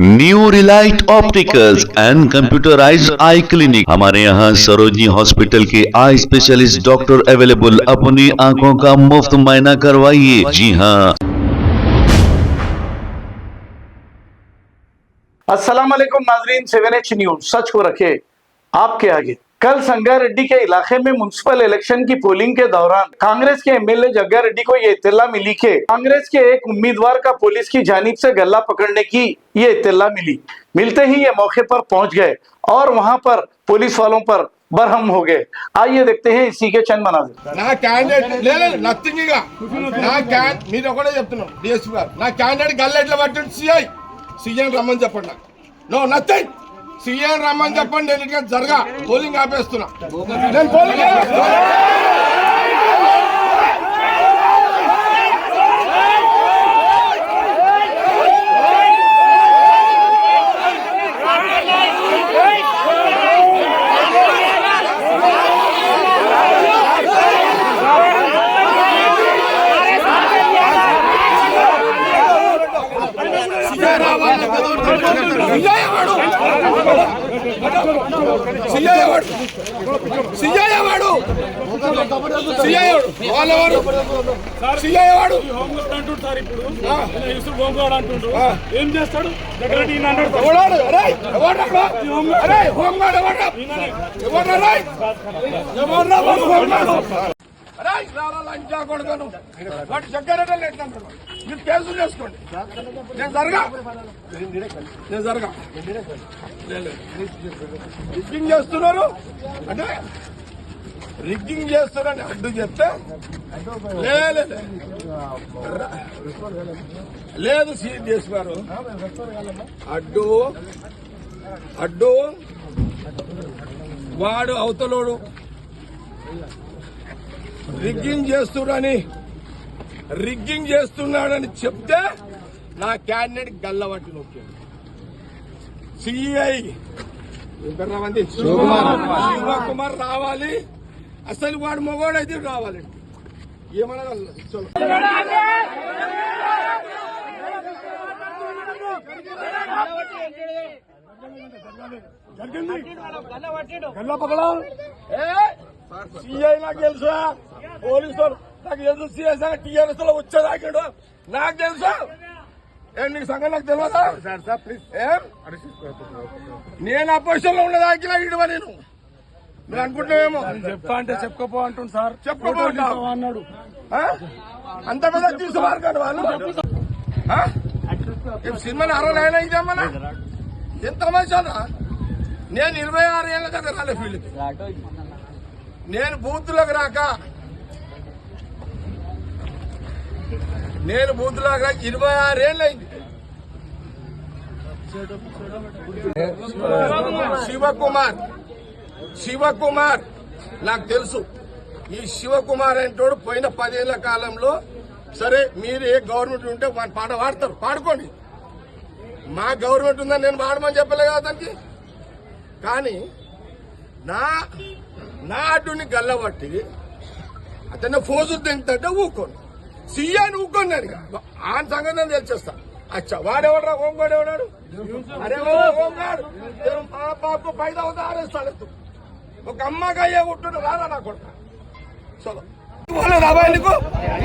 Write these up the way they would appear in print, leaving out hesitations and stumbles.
New Relight opticals and computerised I clinic. हमारे यहाँ Sarojini hospital के आई स्पेशलिस्ट डॉक्टर अवेलेबल। अपनी आंखों का मुफ्त मुआयना करवाइए। जी हाँ। अस्सलाम वालेकुम नाजरीन, 7H न्यूज सच को रखे आपके आगे। कल संगारेड्डी के इलाके में म्युनिसिपल इलेक्शन की पोलिंग के दौरान कांग्रेस के एमएलए जग्गारेड्डी को ये इत्तला मिली कि कांग्रेस के एक उम्मीदवार का पुलिस की जानिब से गला पकड़ने की ये इत्तला मिली। मिलते ही ये मौके पर पहुंच गए और वहां पर पुलिस वालों पर बरहम हो गए। आइए देखते हैं इसी के चंद मनाजिर। నా క్యాండిడేట్ లేదు నథింగ్ ఇక మీరు ఒకటే చెప్తున్నాను డిఎస్పీ గారు నా క్యాండిడేట్ గల్లెట్ల పట్టింది సీఎం రమ్మని చెప్పండి నాకు నో నథింగ్ సీఎం రమ్మని చెప్పండి నేను ఇక జరగా పోలింగ్ ఆపేస్తున్నా నేను పోలింగ్ ఏం చేస్తాడు? జగ్గారెడ్డి ఎట్లంటాడు మీరు కేసులు చేసుకోండి నేను జరగా రిగ్గింగ్ చేస్తున్నారు అంటే రిగ్గింగ్ చేస్తున్నారని అడ్డు చెప్తే లేదు సీఎస్ గారు అడ్డు వాడు అవతలోడు రిగ్గింగ్ చేస్తున్నాడని చెప్తే నా క్యాండిడేట్ గల్లబట్టి నొక్కాడు. సిఐ శివకుమార్ రావాలి. అసలు వాడు మొగోడైతే రావాలి. ఏమన్నా సిఐ నాకు తెలుసా, పోలీసు నాకు తెలుసు. సిఐ టీఆర్ఎస్ లో వచ్చేదాకాడు నాకు తెలుసా. నీకు సంగతి నాకు తెలియదా? నేను అపోజిషన్ లో ఉన్నదాకా ఇడవ నేను మీరు అనుకుంటున్నావేమో. చెప్తా అంటే చెప్పుకోపో అంటుంది సార్. చెప్పుకోపో అన్నాడు. అంత పెద్ద తీసుకోవాలి కాదు వాళ్ళు. సినిమాని 69 ఇదేమన్నా ఎంత మంచిదా. నేను 26 ఏళ్ళ దగ్గర రాలే ఫీల్డ్కి. నేను బూత్లోకి రాక 26 ఏళ్ళు అయింది. శివకుమార్ నాకు తెలుసు. ఈ శివకుమార్ అంటోడు పోయిన 10 ఏళ్ల కాలంలో సరే మీరు ఏ గవర్నమెంట్ ఉంటే వాడి పాట పాడతారు, పాడుకోండి. మా గవర్నమెంట్ ఉందని నేను పాడమని చెప్పలే కదా అతనికి. కానీ నా అడ్డుని గల్లబట్టి అతన్ని ఫోజులు తింటే ఊకోండి. సీఎని ఊకోండి. నేను ఆయన సంగతి నేను తెలిచేస్తా. అచ్చా వాడెవడరా హోంగాడు ఎవడాడు? అరే హోంగాడు మా బాబు 5,000 ఆరేస్తాడు. ఒక అమ్మగా అయ్యే ఉంటుండే రాదా నా కొడుకు. చలో పోలేదు అబ్బాయి నీకు,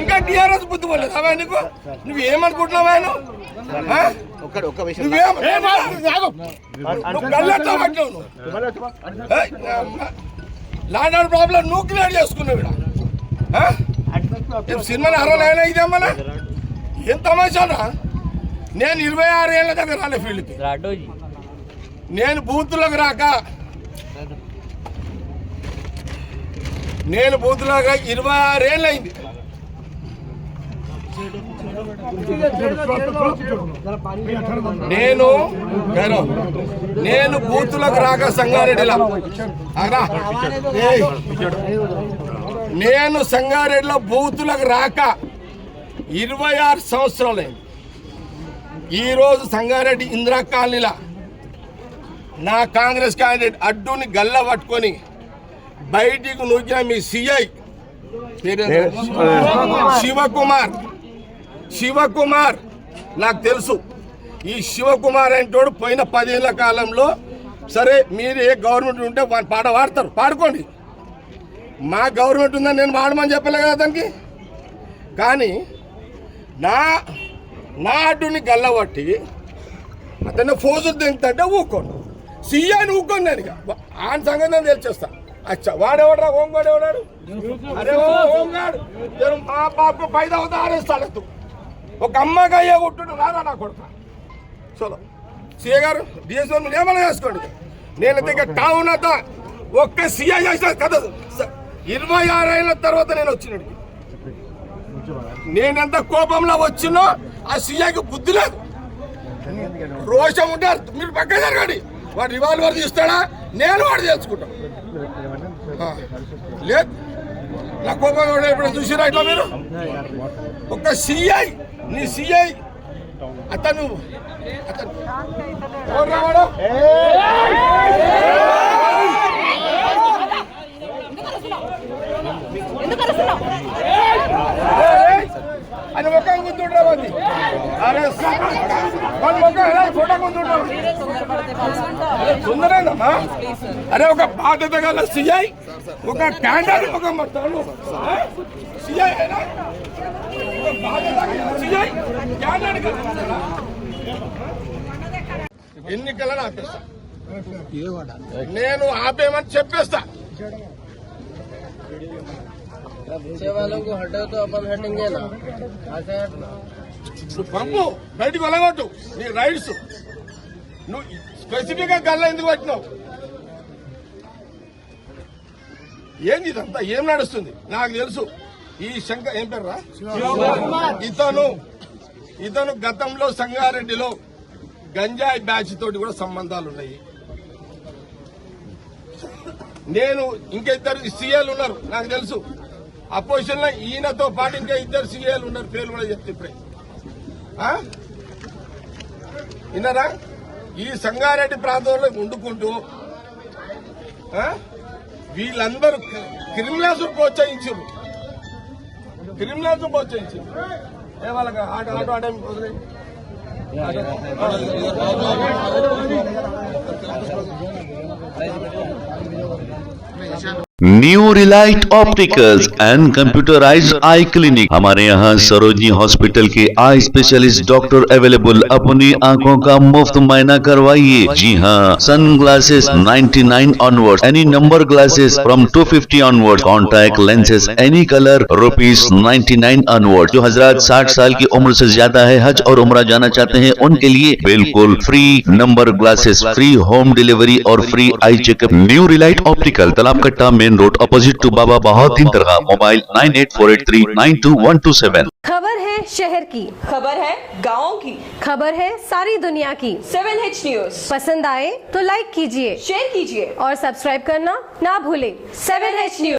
ఇంకా టీఆర్ఎస్ బుద్ధి పోలేదు అబ్బాయి నీకు. నువ్వేమనుకుంటున్నావు ఆయన? లాండ్ ప్రాబ్లం నువ్వు క్లియర్ చేసుకున్నావు. సినిమాని 69 ఇదేమన్నా ఏం తమాషానా. నేను 26 ఏళ్ళ దగ్గర రాలే ఫీల్డ్కి. నేను బూత్లోకి రాక 26 ఏళ్ళు అయింది. నేను బూత్లోకి రాక సంగారెడ్డిలో నేను సంగారెడ్డిలో బూత్లోకి రాక 26 సంవత్సరాలైంది. ఈరోజు సంగారెడ్డి ఇందిరా కాలనీలా నా కాంగ్రెస్ క్యాండిడేట్ అడ్డుని గల్ల పట్టుకొని బయటికి నూకిన మీ సిఐ శివకుమార్ నాకు తెలుసు. ఈ శివకుమార్ అంటోడు పోయిన 10 ఏళ్ల కాలంలో సరే మీరు ఏ గవర్నమెంట్ ఉంటే పాట పాడతారు, పాడుకోండి. మా గవర్నమెంట్ ఉందని నేను పాడమని చెప్పలే కదా అతనికి. కానీ నా అడ్డుని గల్లబట్టి అతన్ని ఫోజులు దింగుతుంటే ఊక్కోండి. సీఐని ఊక్కోండి నేను ఆయన సంగతి నేను తెలిచేస్తా. అచ్చా వాడెవడరా హోంగాడు ఎవడాడు? అరే ఓ హోంగాడు మా బాబు 5 అవుతా ఆరేస్తాడు. ఒక అమ్మగా అయ్యే కొట్టుంటే రారా నా కొడుక. చలో సీఏ గారు డిఎస్ఓ ఏమైనా చేసుకోండి. నేను దగ్గర టౌన్ అంతా ఒక్క సీఐ చేసిన కదా 26 ఏళ్ళ తర్వాత నేను వచ్చినాడు. నేనెంత కోపంలో వచ్చినో ఆ సీఐకి బుద్ధి లేదు, రోషం ఉంటారు. మీరు పక్కన జరగండి. వాడు రివాల్వర్ తీస్తాడా, నేను వాడు తెలుసుకుంటాను. లేదు నా కోపం ఇప్పుడు చూసిరా ఇట్లా మీరు. ఒక సీఐ నీ సీఐ అతను అని ఒక గుర్తుండీ. అరే ఫోటో గుర్తుండమ్మా. అరే ఒక బాధ్యత గల సీఐ ఒక క్యాండర్ ఒక సీఐ ఎన్నికలను ఆపేస్తా. నేను ఆపేమని చెప్పేస్తా. నువ్వు పంపు బయటికి వెళ్ళగొట్టు నీ రైట్స్. నువ్వు స్పెసిఫిక్ గా గల్లా ఎందుకు పెట్టినావు? ఏంది ఇదంతా? ఏం నడుస్తుంది నాకు తెలుసు. ఈ శంకర్ ఏం పేరు రా ఇతను గతంలో సంగారెడ్డిలో గంజాయి బ్యాచ్ తోటి కూడా సంబంధాలు ఉన్నాయి. నేను ఇంకా 2 సీఏలు ఉన్నారు నాకు తెలుసు. అపోజిషన్ లో ఈయనతో పాటు ఇంకా 2 సీఏలు ఉన్నారు, పేర్లు కూడా చెప్తే ఇప్పుడే. విన్నారా? ఈ సంగారెడ్డి ప్రాంతంలో వండుకుంటూ వీళ్ళందరూ క్రిమినల్స్ ప్రోత్సహించారు. ఏ వాళ్ళకి auto new Relight opticals and computerised I clinic. हमारे यहाँ सरोजनी हॉस्पिटल के आई स्पेशलिस्ट डॉक्टर अवेलेबल। अपनी आंखों का मुफ्त मायना करवाइए। जी हाँ, sun glasses 99 onward, any number glasses from 250 onward, contact lenses any colour ₹99 onward. जो हजरात 60 साल की उम्र से ज्यादा है, हज और उम्रा जाना चाहते हैं, उनके लिए बिल्कुल free number glasses, free home delivery और free eye checkup. New relight optical, Talab Katta, main road, opposite to Baba Bahauddin Dargah. Mobile 9848392127। खबर है शहर की, खबर है गाँव की, खबर है सारी दुनिया की। 7H न्यूज पसंद आए तो लाइक कीजिए, शेयर कीजिए और सब्सक्राइब करना ना भूलें। 7H news.